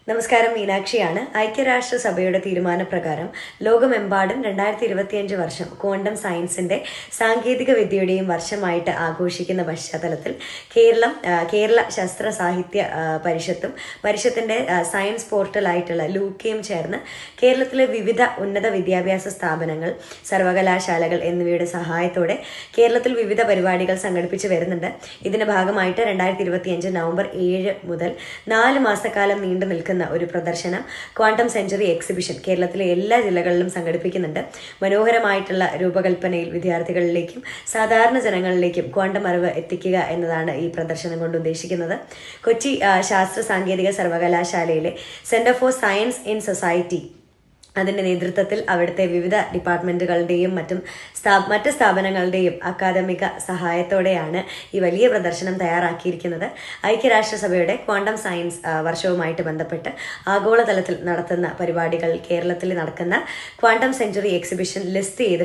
നമസ്കാരം, മീനാക്ഷിയാണ്. ഐക്യരാഷ്ട്രസഭയുടെ തീരുമാനപ്രകാരം ലോകമെമ്പാടും 2025 വർഷം ക്വാണ്ടം സയൻസിന്റെ സാങ്കേതിക വിദ്യയുടെയും വർഷമായിട്ട് ആഘോഷിക്കുന്ന പശ്ചാത്തലത്തിൽ കേരള ശാസ്ത്ര സാഹിത്യ പരിഷത്തിന്റെ സയൻസ് പോർട്ടലായിട്ടുള്ള ലൂക്കയും ചേർന്ന് കേരളത്തിലെ വിവിധ ഉന്നത വിദ്യാഭ്യാസ സ്ഥാപനങ്ങൾ, സർവകലാശാലകൾ എന്നിവയുടെ സഹായത്തോടെ കേരളത്തിൽ വിവിധ പരിപാടികൾ സംഘടിപ്പിച്ചു വരുന്നുണ്ട്. ഇതിന്റെ ഭാഗമായിട്ട് 2025 നവംബർ 7 മുതൽ 4 മാസക്കാലം നീണ്ടു നിൽക്കുന്ന ഒരു പ്രദർശനം ക്വാണ്ടം സെഞ്ചുറി എക്സിബിഷൻ കേരളത്തിലെ എല്ലാ ജില്ലകളിലും സംഘടിപ്പിക്കുന്നുണ്ട്. മനോഹരമായിട്ടുള്ള രൂപകൽപ്പനയിൽ വിദ്യാർത്ഥികളിലേക്കും സാധാരണ ജനങ്ങളിലേക്കും ക്വാണ്ടം അറിവ് എത്തിക്കുക എന്നതാണ് ഈ പ്രദർശനം കൊണ്ട് ഉദ്ദേശിക്കുന്നത്. കൊച്ചി ശാസ്ത്ര സാങ്കേതിക സർവകലാശാലയിലെ centre for science in society അതിൻ്റെ നേതൃത്വത്തിൽ അവിടുത്തെ വിവിധ ഡിപ്പാർട്ട്മെൻറ്റുകളുടെയും മറ്റ് സ്ഥാപനങ്ങളുടെയും അക്കാദമിക സഹായത്തോടെയാണ് ഈ വലിയ പ്രദർശനം തയ്യാറാക്കിയിരിക്കുന്നത്. ഐക്യരാഷ്ട്രസഭയുടെ ക്വാണ്ടം സയൻസ് വർഷവുമായിട്ട് ബന്ധപ്പെട്ട് ആഗോളതലത്തിൽ നടത്തുന്ന പരിപാടികൾ കേരളത്തിൽ നടക്കുന്ന ക്വാണ്ടം സെഞ്ചുറി എക്സിബിഷൻ ലിസ്റ്റ് ചെയ്ത്